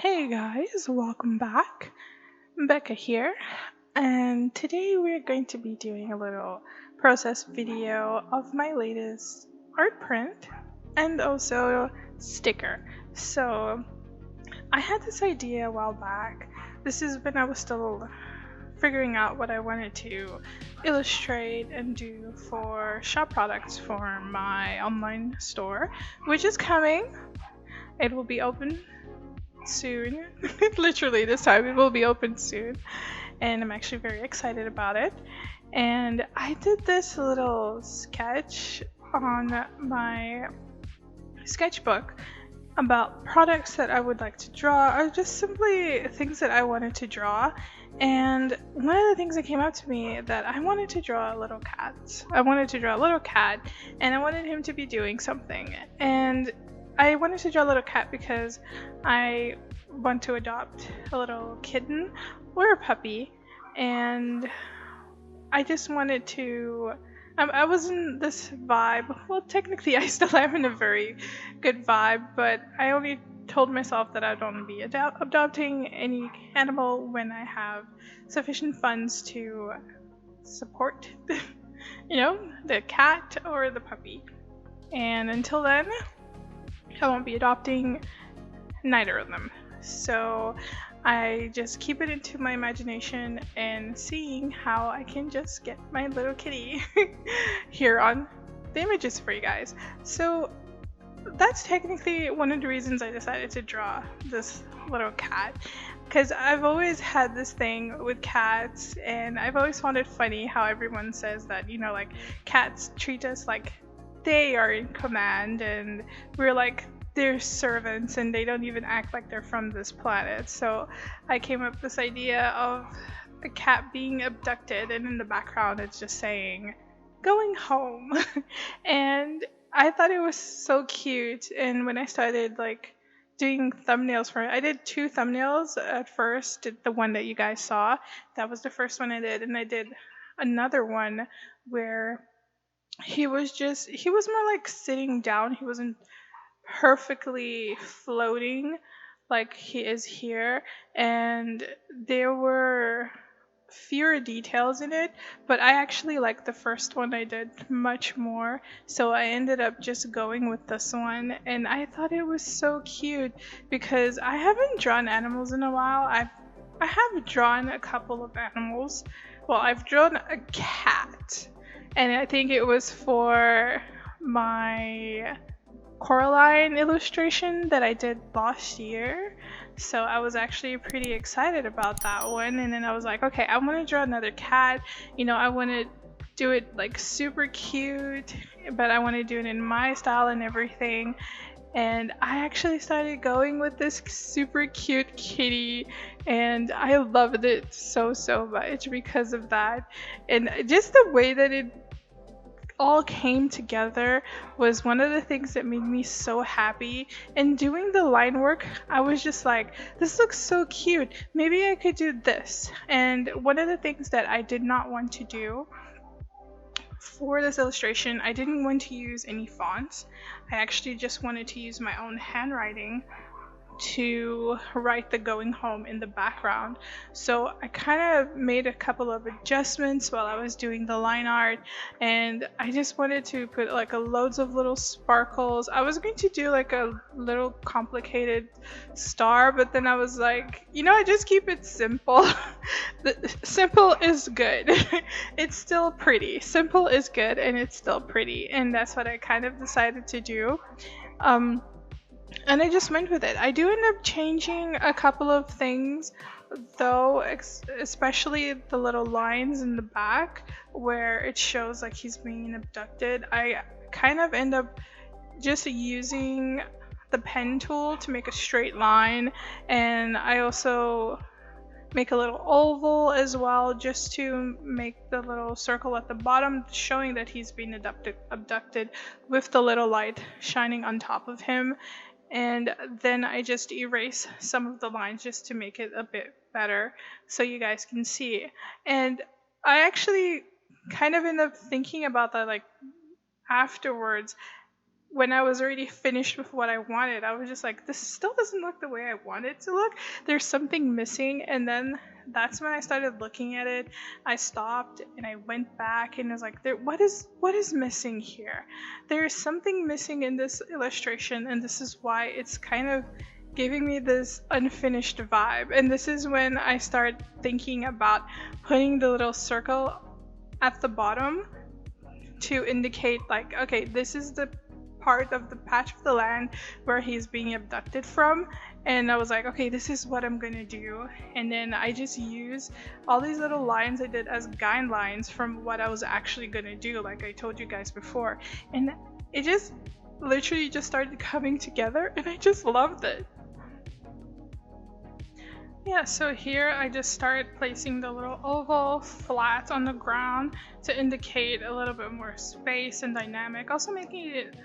Hey guys, welcome back. Becca here, and today we're going to be doing a little process video of my latest art print and also sticker. So, I had this idea a while back. This is when I was still figuring out what I wanted to illustrate and do for shop products for my online store, which is coming. It will be open soon. Literally, this time it will be open soon, and I'm actually very excited about it. And I did this little sketch on my sketchbook about products that I would like to draw, or just simply things that I wanted to draw. And one of the things that came up to me that I wanted to draw a little cat. I wanted to draw a little cat, and I wanted him to be doing something. And I wanted to draw a little cat because I want to adopt a little kitten or a puppy, and I just wanted to. I was in this vibe. Well, technically, I still am in a very good vibe, but I only told myself that I'd only be adopting any animal when I have sufficient funds to support, the cat or the puppy. And until then, I won't be adopting neither of them. So I just keep it into my imagination and seeing how I can just get my little kitty here on the images for you guys. So that's technically one of the reasons I decided to draw this little cat, because I've always had this thing with cats, and I've always found it funny how everyone says that, like cats treat us like they are in command and we're like they're servants and they don't even act like they're from this planet. So I came up with this idea of a cat being abducted, and in the background it's just saying going home. And I thought it was so cute, and when I started doing thumbnails for it, I did two thumbnails at first. Did the one that you guys saw, that was the first one I did, and I did another one where he was more like sitting down. He wasn't perfectly floating like he is here, and there were fewer details in it, but I actually like the first one I did much more, so I ended up just going with this one. And I thought it was so cute because I haven't drawn animals in a while. I have drawn a couple of animals. Well, I've drawn a cat, and I think it was for my Coraline illustration that I did last year. So I was actually pretty excited about that one. And then I was like, okay, I want to draw another cat. I want to do it like super cute, but I want to do it in my style and everything. And I actually started going with this super cute kitty, and I loved it so much because of that. And just the way that it all came together was one of the things that made me so happy. And doing the line work, I was just like, this looks so cute, maybe I could do this. And one of the things that I did not want to do for this illustration, I didn't want to use any fonts. I actually just wanted to use my own handwriting to write the going home in the background. So I kind of made a couple of adjustments while I was doing the line art, and I just wanted to put like a loads of little sparkles. I was going to do like a little complicated star, but then I was like, I just keep it simple. Simple is good. It's still pretty. Simple is good and it's still pretty, and that's what I kind of decided to do. And I just went with it. I do end up changing a couple of things, though, especially the little lines in the back where it shows like he's being abducted. I kind of end up just using the pen tool to make a straight line, and I also make a little oval as well, just to make the little circle at the bottom showing that he's being abducted with the little light shining on top of him. And then I just erase some of the lines just to make it a bit better so you guys can see. And I actually kind of end up thinking about that afterwards. when I was already finished with what I wanted, I was just like, this still doesn't look the way I want it to look. There's something missing. And then that's when I started looking at it. I stopped and I went back and was like, what is missing here? There is something missing in this illustration, and this is why it's kind of giving me this unfinished vibe. And this is when I start thinking about putting the little circle at the bottom to indicate, like, okay, this is the part of the patch of the land where he's being abducted from. And I was like, okay, this is what I'm gonna do. And then I just use all these little lines I did as guidelines from what I was actually gonna do, like I told you guys before. And it just literally just started coming together, and I just loved it. Yeah, so here I just started placing the little oval flat on the ground to indicate a little bit more space and dynamic, also making it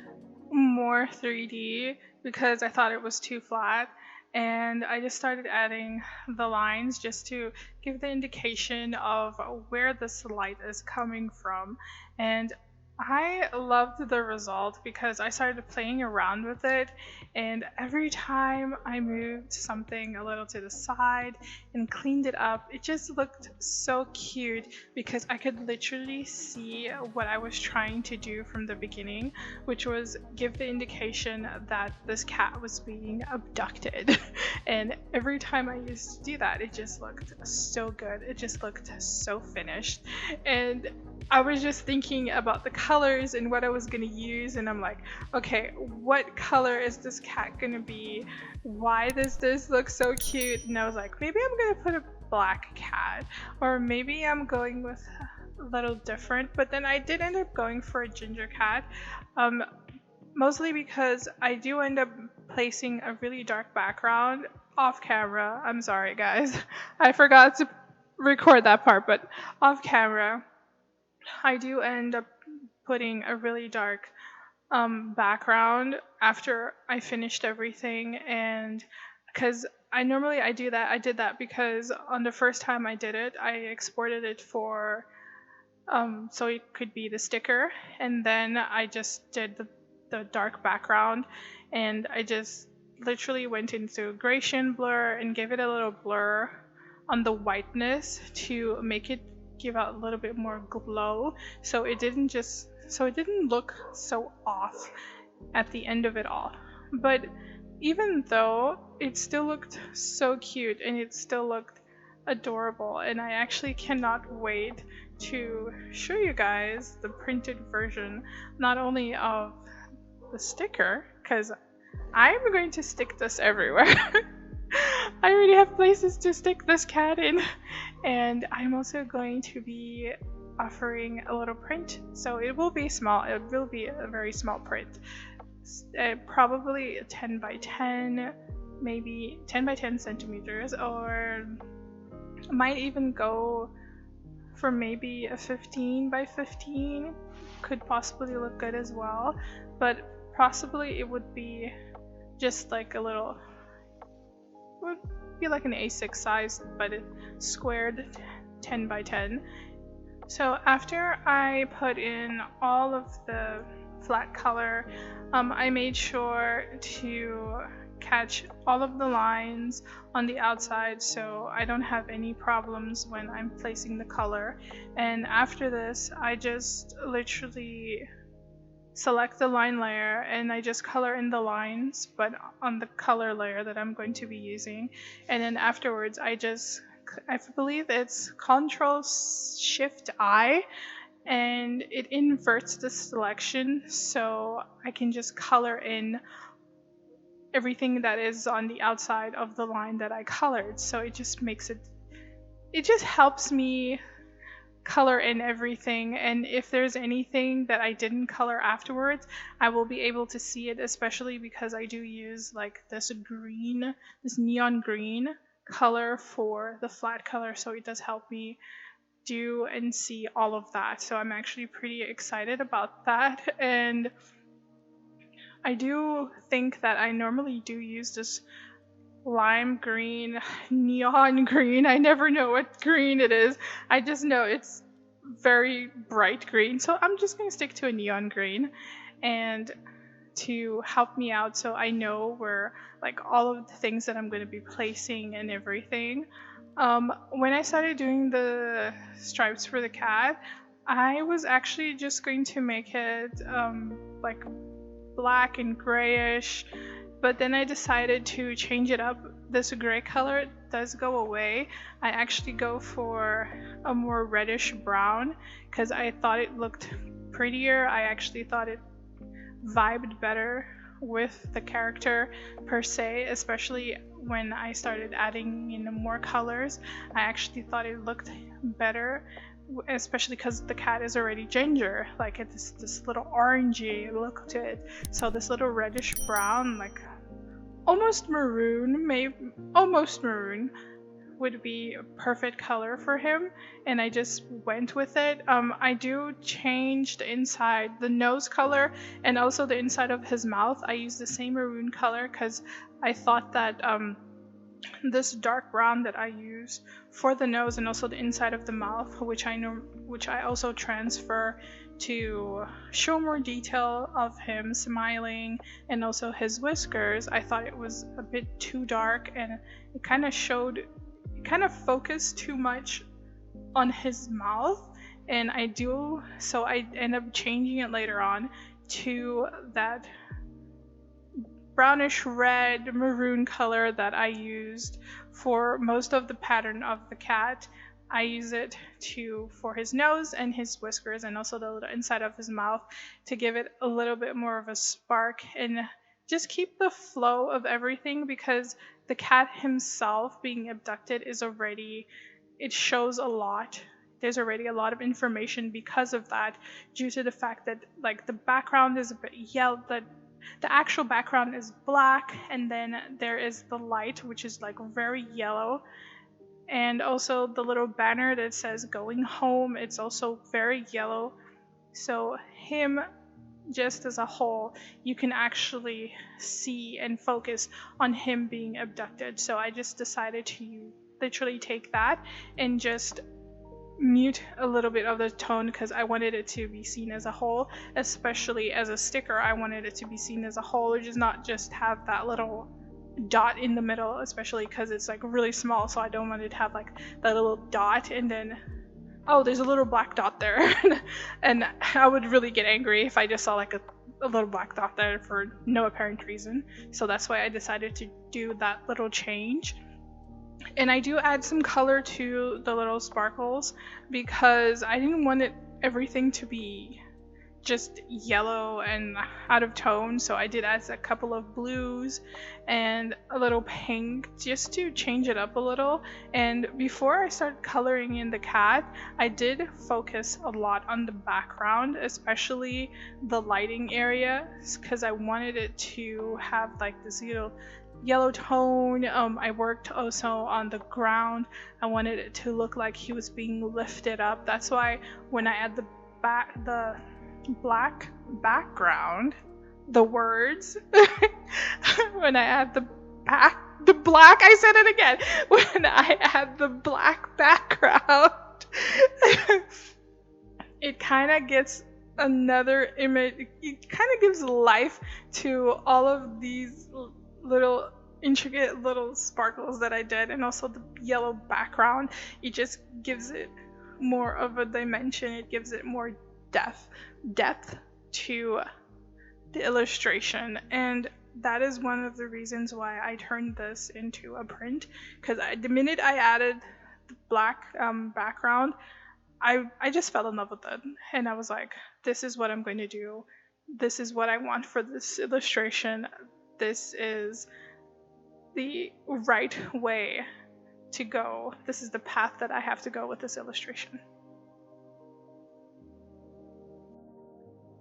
more 3D because I thought it was too flat. And I just started adding the lines just to give the indication of where this light is coming from. And I loved the result because I started playing around with it, and every time I moved something a little to the side and cleaned it up, it just looked so cute because I could literally see what I was trying to do from the beginning, which was give the indication that this cat was being abducted. And every time I used to do that, it just looked so good. It just looked so finished. And I was just thinking about the colors and what I was going to use, and I'm like, okay, what color is this cat going to be? Why does this look so cute? And I was like, maybe I'm going to put a black cat, or maybe I'm going with a little different. But then I did end up going for a ginger cat, mostly because I do end up placing a really dark background off camera. I'm sorry, guys. I forgot to record that part, but off camera, I do end up putting a really dark background after I finished everything. And because I did that because on the first time I did it, I exported it for so it could be the sticker, and then I just did the dark background, and I just literally went into gradation blur and gave it a little blur on the whiteness to make it give out a little bit more glow, so it didn't look so off at the end of it all. But even though it still looked so cute and it still looked adorable, and I actually cannot wait to show you guys the printed version, not only of the sticker, because I'm going to stick this everywhere. I already have places to stick this cat in, and I'm also going to be offering a little print, so it will be small. It will be a very small print, probably 10 by 10, maybe 10 by 10 centimeters, or might even go for maybe a 15 by 15. Could possibly look good as well, but possibly it would be just like a little, would be like an A6 size, but it squared 10 by 10. So after I put in all of the flat color, I made sure to catch all of the lines on the outside so I don't have any problems when I'm placing the color. And after this, I just literally select the line layer and I just color in the lines, but on the color layer that I'm going to be using. And then afterwards, I believe it's Ctrl-Shift-I, and it inverts the selection so I can just color in everything that is on the outside of the line that I colored. So it just helps me color in everything, and if there's anything that I didn't color afterwards, I will be able to see it, especially because I do use like this neon green color for the flat color, so it does help me do and see all of that. So I'm actually pretty excited about that, and I do think that I normally do use this lime green, neon green. I never know what green it is. I just know it's very bright green. So I'm just going to stick to a neon green. And to help me out, so I know where like all of the things that I'm going to be placing and everything. When I started doing the stripes for the cat, I was actually just going to make it like black and grayish, but then I decided to change it up. This gray color does go away. I actually go for a more reddish brown because I thought it looked prettier. I actually thought it vibed better with the character per se, especially when I started adding in more colors. I actually thought it looked better, especially because the cat is already ginger, like it's this little orangey look to it. So this little reddish brown, like almost maroon, maybe almost maroon, would be a perfect color for him, and I just went with it. I do change the inside, the nose color, and also the inside of his mouth. I use the same maroon color because I thought that this dark brown that I use for the nose and also the inside of the mouth, which I also transfer to show more detail of him smiling and also his whiskers. I thought it was a bit too dark, and it kind of focused too much on his mouth, and I end up changing it later on to that brownish red maroon color that I used for most of the pattern of the cat. I use it for his nose and his whiskers and also the little inside of his mouth to give it a little bit more of a spark and just keep the flow of everything, because the cat himself being abducted it shows a lot. There's already a lot of information because of that, due to the fact that like the background is a bit yellow, the actual background is black, and then there is the light, which is like very yellow. And also the little banner that says going home, it's also very yellow. So him just as a whole, you can actually see and focus on him being abducted. So I just decided to literally take that and just mute a little bit of the tone because I wanted it to be seen as a whole, especially as a sticker. I wanted it to be seen as a whole, which is not just have that little dot in the middle, especially because it's like really small, so I don't want it to have like that little dot and then oh, there's a little black dot there. And I would really get angry if I just saw like a little black dot there for no apparent reason. So that's why I decided to do that little change. And I do add some color to the little sparkles because I didn't want everything to be just yellow and out of tone, so I did add a couple of blues and a little pink just to change it up a little. And before I started coloring in the cat, I did focus a lot on the background, especially the lighting area, because I wanted it to have like this yellow tone. I worked also on the ground. I wanted it to look like he was being lifted up. That's why when I add the black background, the words when I add the black, I said it again, when I add the black background, it kind of gets another image. It kind of gives life to all of these little intricate little sparkles that I did, and also the yellow background. It just gives it more of a dimension. It gives it more depth to the illustration, and that is one of the reasons why I turned this into a print, because the minute I added the black background, I just fell in love with it, and I was like, this is what I'm going to do. This is what I want for this illustration. This is the right way to go. This is the path that I have to go with this illustration.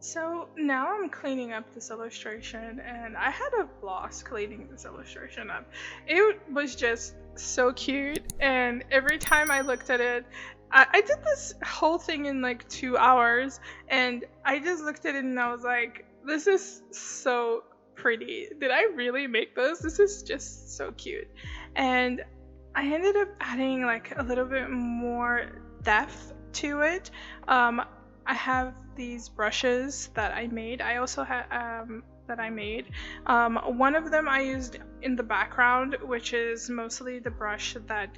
So now I'm cleaning up this illustration, and I had a blast cleaning this illustration up. It was just so cute, and every time I looked at it, I did this whole thing in like 2 hours, and I just looked at it and I was like, this is so pretty. Did I really make this? This is just so cute. And I ended up adding like a little bit more depth to it. I have these brushes that I made. I also that I made. One of them I used in the background, which is mostly the brush that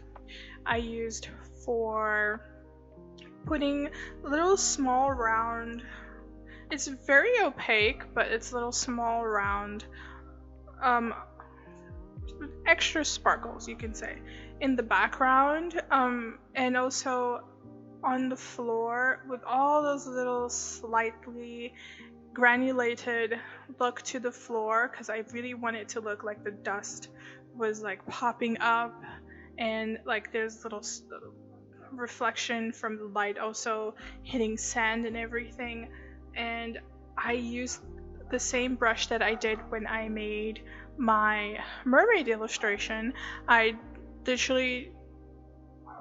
I used for putting little small round, it's very opaque, but it's little small round extra sparkles, you can say, in the background, and also on the floor with all those little slightly granulated look to the floor, because I really want it to look like the dust was like popping up, and like there's little reflection from the light also hitting sand and everything. And I used the same brush that I did when I made my mermaid illustration. I literally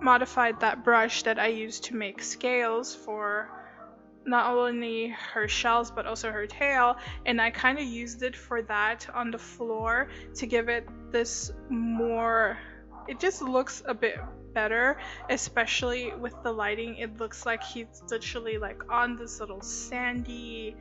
modified that brush that I used to make scales for not only her shells but also her tail, and I kind of used it for that on the floor to give it this more, it just looks a bit better, especially with the lighting. It looks like he's literally like on this little sandy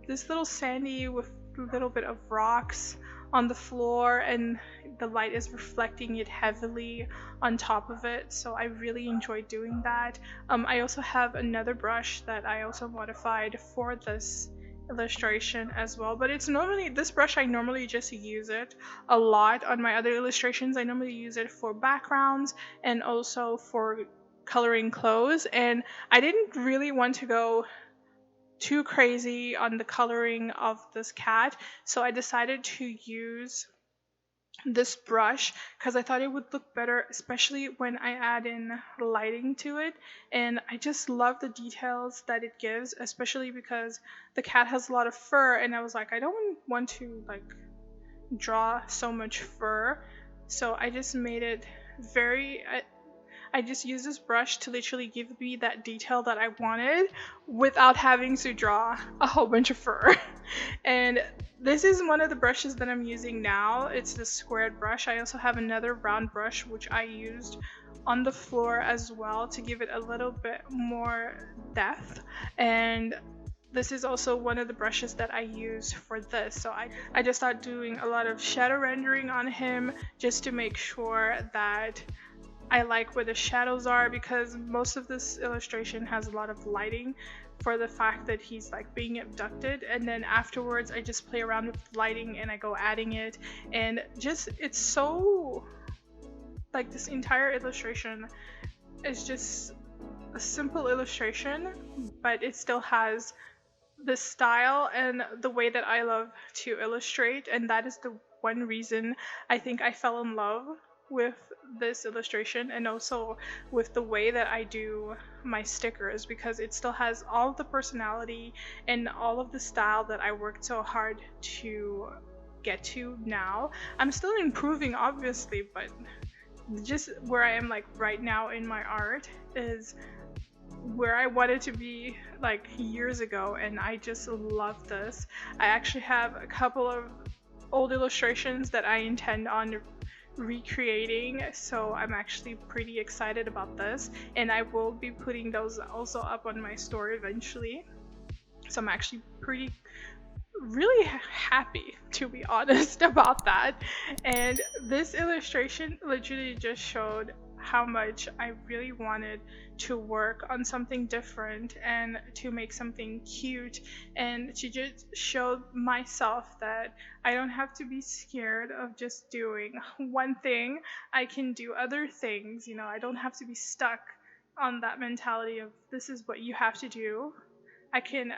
with a little bit of rocks on the floor, and the light is reflecting it heavily on top of it. So I really enjoyed doing that. I also have another brush that I also modified for this illustration as well, but it's normally, this brush I normally just use it a lot on my other illustrations. I normally use it for backgrounds and also for coloring clothes, and I didn't really want to go too crazy on the coloring of this cat, so I decided to use this brush because I thought it would look better, especially when I add in lighting to it. And I just love the details that it gives, especially because the cat has a lot of fur, and I was like, I don't want to like draw so much fur, so I just made it very I just used this brush to literally give me that detail that I wanted without having to draw a whole bunch of fur. And this is one of the brushes that I'm using now. It's the squared brush. I also have another round brush which I used on the floor as well to give it a little bit more depth. And this is also one of the brushes that I use for this. So I just started doing a lot of shadow rendering on him just to make sure that I like where the shadows are, because most of this illustration has a lot of lighting for the fact that he's like being abducted, and then afterwards I just play around with lighting and I go adding it, and just it's so like this entire illustration is just a simple illustration, but it still has the style and the way that I love to illustrate, and that is the one reason I think I fell in love with this illustration, and also with the way that I do my stickers, because it still has all of the personality and all of the style that I worked so hard to get to now. I'm still improving obviously, but just where I am like right now in my art is where I wanted to be like years ago, and I just love this. I actually have a couple of old illustrations that I intend on recreating, so I'm actually pretty excited about this, and I will be putting those also up on my store eventually. So I'm actually really happy, to be honest, about that. And this illustration literally just showed how much I really wanted to work on something different and to make something cute, and to just show myself that I don't have to be scared of just doing one thing. I can do other things, you know. I don't have to be stuck on that mentality of this is what you have to do. I can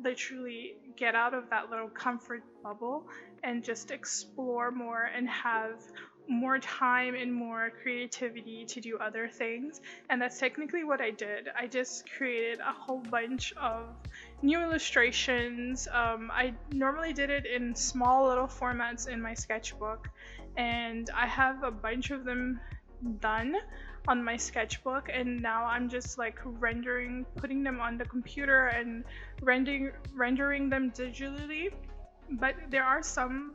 literally get out of that little comfort bubble and just explore more and have more time and more creativity to do other things. And that's technically what I did. I just created a whole bunch of new illustrations. I normally did it in small little formats in my sketchbook, and I have a bunch of them done on my sketchbook, and now I'm just like putting them on the computer and rendering them digitally. But there are some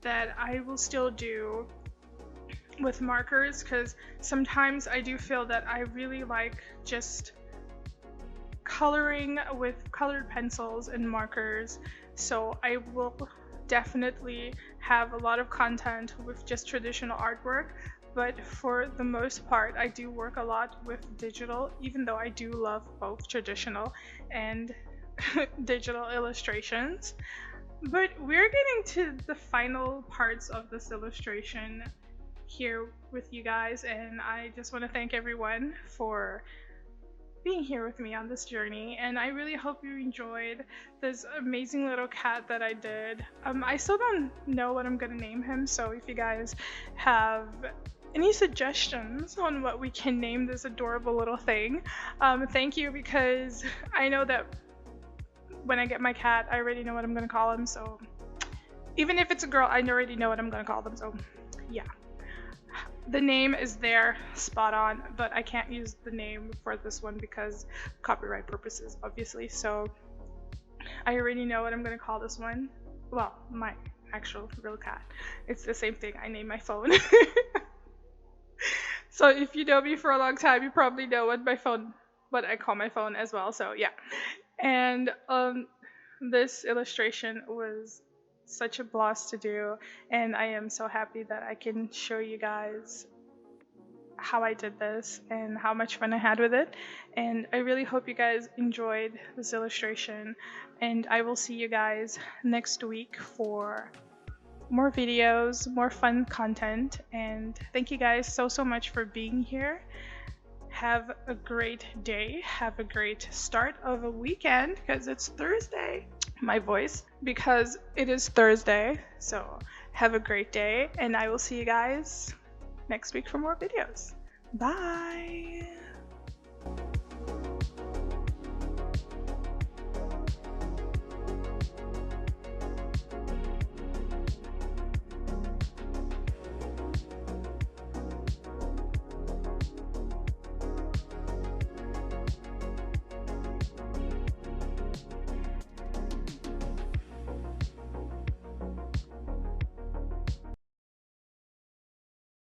that I will still do with markers, because sometimes I do feel that I really like just coloring with colored pencils and markers So I will definitely have a lot of content with just traditional artwork, but for the most part I do work a lot with digital, even though I do love both traditional and digital illustrations. But we're getting to the final parts of this illustration here with you guys, and I just want to thank everyone for being here with me on this journey, and I really hope you enjoyed this amazing little cat that I did. I still don't know what I'm gonna name him, so if you guys have any suggestions on what we can name this adorable little thing, thank you, because I know that when I get my cat, I already know what I'm gonna call him, so even if it's a girl, I already know what I'm gonna call them, so yeah. The name is there, spot on, but I can't use the name for this one because copyright purposes, obviously. So I already know what I'm gonna call this one. Well, my actual real cat. It's the same thing. I name my phone. So if you know me for a long time, you probably know what I call my phone as well. So yeah, and this illustration was such a blast to do, and I am so happy that I can show you guys how I did this and how much fun I had with it. And I really hope you guys enjoyed this illustration, and I will see you guys next week for more videos, more fun content. And thank you guys so much for being here. Have a great day, have a great start of a weekend, because it's Thursday. My voice, because it is Thursday. So have a great day, and I will see you guys next week for more videos. Bye.